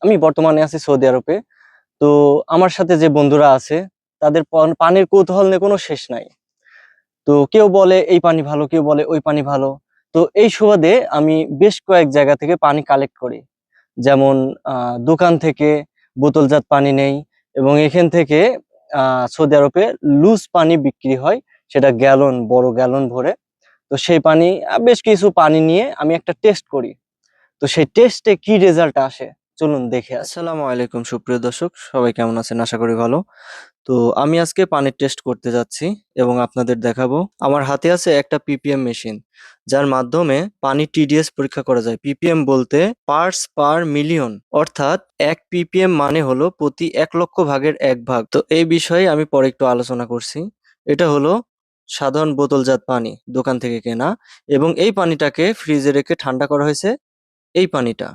আমি বর্তমানে আছি সৌদি আরবে। তো আমার সাথে যে বন্ধুরা আছে তাদের পানির কৌতূহল নিয়ে কোনো শেষ নাই। তো কেউ বলে এই পানি ভালো, কেউ বলে ওই পানি ভালো। তো এই সুবাদে আমি বেশ কয়েক জায়গা থেকে পানি কালেক্ট করি। যেমন দোকান থেকে বোতলজাত পানি নেই, এবং এখান থেকে সৌদি আরবে লুজ পানি বিক্রি হয়, সেটা গ্যালন, বড় গ্যালন ভরে। তো সেই পানি, বেশ কিছু পানি নিয়ে আমি একটা টেস্ট করি। তো সেই টেস্টে কি রেজাল্ট আসে, চলুন দেখে আসি। আসসালামু আলাইকুম সুপ্রিয় দর্শক, সবাই কেমন আছেন? আশা করি ভালো। তো আমি আজকে পানির টেস্ট করতে যাচ্ছি এবং আপনাদের দেখাবো। আমার হাতে আছে একটা পিপিএম মেশিন, যার মাধ্যমে পানি টিডিএস পরীক্ষা করা যায়। পিপিএম বলতে পার্টস পার মিলিয়ন, অর্থাৎ 1 পিপিএম মানে হলো প্রতি 1 লক্ষ ভাগের 1 ভাগ। তো এই বিষয়ে আমি পরে একটু আলোচনা করছি। এটা হলো সাধারণ বোতলজাত পানি, দোকান থেকে কেনা, এবং এই পানিটাকে ফ্রিজে রেখে ঠান্ডা করা হয়েছে, এই পানিটা।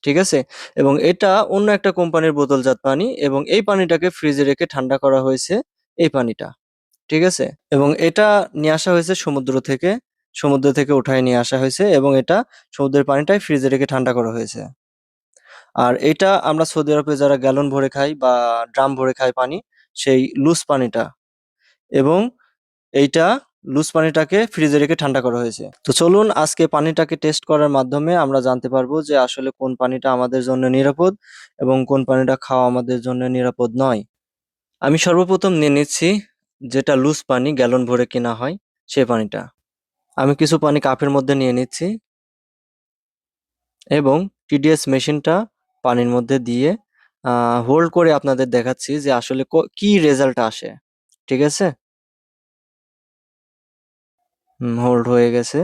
ঠিক আছে? এবং এটা অন্য একটা কোম্পানির বোতলজাত পানি, এবং এই পানিটাকে ফ্রিজে রেখে ঠান্ডা করা হয়েছে, এই পানিটা। ঠিক আছে? এবং এটা নিয়ে আসা হয়েছে সমুদ্র থেকে। সমুদ্র থেকে উঠায় নিয়ে আসা হয়েছে, এবং এটা সমুদ্রের পানিটাই ফ্রিজে রেখে ঠান্ডা করা হয়েছে। আর এটা আমরা সৌদি আরবে যারা গ্যালন ভরে খাই বা ড্রাম ভরে খাই পানি, সেই লুজ পানিটা। এবং এইটা লুজ পানিটাকে ফ্রিজে রেখে ঠান্ডা করা হয়েছে। তো চলুন আজকে পানিটাকে টেস্ট করার মাধ্যমে আমরা জানতে পারবো যে আসলে কোন পানিটা আমাদের জন্য নিরাপদ এবং কোন পানিটা খাওয়া আমাদের জন্য নিরাপদ নয়। আমি সর্বপ্রথম নিয়ে নিচ্ছি যেটা লুজ পানি, গ্যালন ভরে কেনা হয়, সেই পানিটা। আমি কিছু পানি কাপের মধ্যে নিয়ে নিচ্ছি এবং টিডিএস মেশিনটা পানির মধ্যে দিয়ে হোল্ড করে আপনাদের দেখাচ্ছি যে আসলে কি রেজাল্ট আসে। ঠিক আছে? হোল্ড হয়ে গেছে।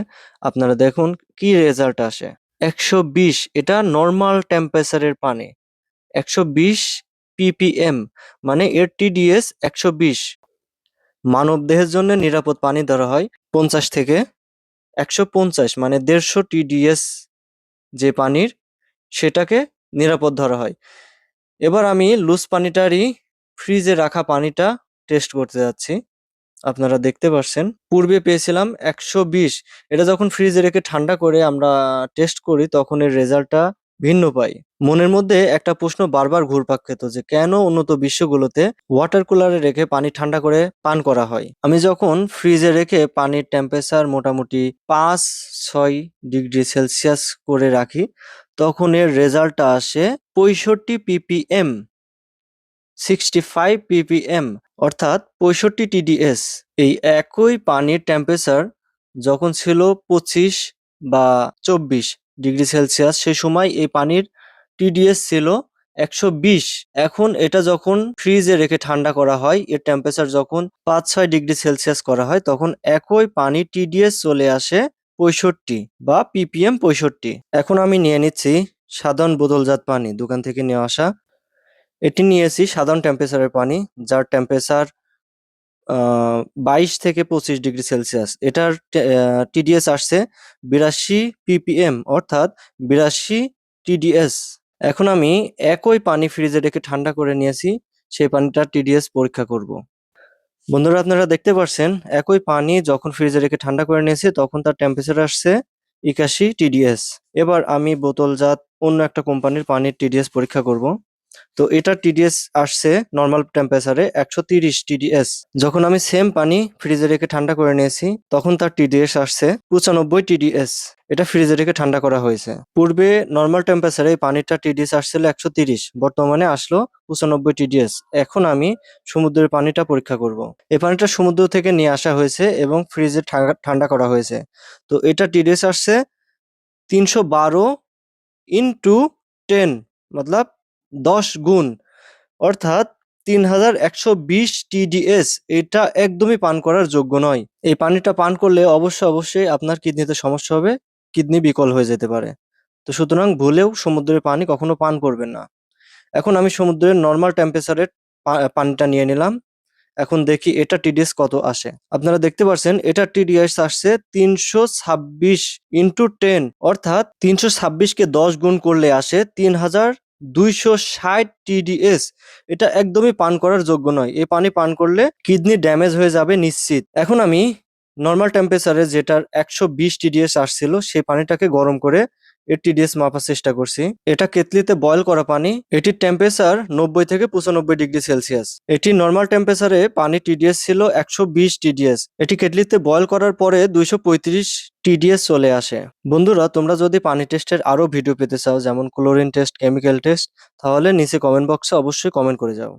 আপনারা দেখুন কি রেজাল্ট আসে। 120, এটা নরমাল টেম্পারেচারের পানি। 120 ppm, মানে এর টিডিএস 120। মানবদেহের জন্য নিরাপদ পানি ধরা হয় 50 থেকে 150, মানে 150 টিডিএস যে পানির, সেটাকে নিরাপদ ধরা হয়। এবার আমি লুজ পানিটারই ফ্রিজে রাখা পানিটা টেস্ট করতে যাচ্ছি। আপনারা দেখতে পাচ্ছেন পূর্বে পেয়েছিলাম 120। এটা যখন ফ্রিজে রেখে ঠান্ডা করে আমরা টেস্ট করি তখন এর রেজাল্টটা ভিন্ন পাই। মনের মধ্যে একটা প্রশ্ন বারবার ঘুরপাক খেত যে কেন উন্নত বিশ্বগুলোতে ওয়াটার কুলারে রেখে পানি ঠান্ডা করে পান করা হয়। আমি যখন ফ্রিজে রেখে পানির টেম্পারেচার মোটামুটি 5-6 ডিগ্রি সেলসিয়াস করে রাখি, তখন এর রেজাল্টটা আসে 65 ppm, 65 ppm, অর্থাৎ 65 টিডিএস। এই একই পানির টেম্পারেচার যখন ছিল 25 বা 24 ডিগ্রি সেলসিয়াস, সেই সময় এই পানির টিডিএস ছিল 120। এখন এটা যখন ফ্রিজে রেখে ঠান্ডা করা হয়, এর টেম্পারেচার যখন 5-6 ডিগ্রি সেলসিয়াস করা হয়, তখন একই পানির টিডিএস চলে আসে 65 বা ppm 65। এখন আমি নিয়ে নিচ্ছি সাধারণ বোতলজাত পানি, দোকান থেকে নিয়ে আসা। এটি নিয়েছি সাধারণ টেম্পারেচারের পানি, যার টেম্পারেচার 22 থেকে 25 ডিগ্রি সেলসিয়াস। এটার টিডিএস আসছে 82 ppm, অর্থাৎ 82 টিডিএস। এখন আমি একই পানি ফ্রিজে রেখে ঠান্ডা করে নিয়েছি, সেই পানিটার টিডিএস পরীক্ষা করব। বন্ধুরা, আপনারা দেখতে পাচ্ছেন একই পানি যখন ফ্রিজে রেখে ঠান্ডা করে নিয়েছি তখন তার টেম্পারেচার আসছে 81 টিডিএস। এবার আমি বোতলজাত অন্য একটা কোম্পানির পানির টিডিএস পরীক্ষা করব। তো এটার টিডিএস আসছে নর্মাল টেম্পারেচারে 130 টিডিএস। যখন আমি সেম পানি ফ্রিজে রেখে ঠান্ডা করে নিয়েছি তখন তার টিডিএস আসছে 95 টিডিএস। এটা ফ্রিজে রেখে ঠান্ডা করা হয়েছে। পূর্বে নর্মাল টেম্পারেচারে এই পানিটা টিডিএস আসছিল 130, বর্তমানে আসলো 95 টিডিএস। এখন আমি সমুদ্রের পানিটা পরীক্ষা করব। এই পানিটা সমুদ্র থেকে নিয়ে আসা হয়েছে এবং ফ্রিজে ঠান্ডা করা হয়েছে। তো এটা টিডিএস আসছে 312 ইন্টু 10, মতলব 10 গুণ, অর্থাৎ 3120 টিডিএস। এটা একদমই পান করার যোগ্য নয়। এই পানিটা পান করলে অবশ্যই আপনার কিডনিতে সমস্যা হবে, কিডনি বিকল হয়ে যেতে পারে। তো সুতরাং ভুলেও সমুদ্রের পানি কখনো পান করবেন না। এখন আমি সমুদ্রের নর্মাল টেম্পারেচারের পানিটা নিয়ে নিলাম। এখন দেখি এটা টিডিএস কত আসে। আপনারা দেখতে পাচ্ছেন এটা টিডিএস আসছে 326 ইন্টু 10, অর্থাৎ 326কে 10 গুণ করলে আসে 3260 টিডিএস। এটা একদমই পান করার যোগ্য নয়। এই পানি পান করলে কিডনি ড্যামেজ হয়ে যাবে নিশ্চিত। এখন আমি নর্মাল টেম্পারেচারে যেটার 120 টিডিএস আসছিল সেই পানিটাকে গরম করে এর টিডিএস মাপার চেষ্টা করছি। এটা কেতলিতে বয়ল করা পানি, এটির টেম্পারেচার 90 থেকে 95 ডিগ্রি সেলসিয়াস। এটি নর্মাল টেম্পারেচারে পানি টিডিএস ছিল 120 টিডিএস। এটি কেটলিতে বয়ল করার পরে 235 টিডিএস চলে আসে। বন্ধুরা, তোমরা যদি পানি টেস্টের আরো ভিডিও পেতে চাও, যেমন ক্লোরিন টেস্ট, কেমিক্যাল টেস্ট, তাহলে নিচে কমেন্ট বক্সে অবশ্যই কমেন্ট করে যাও।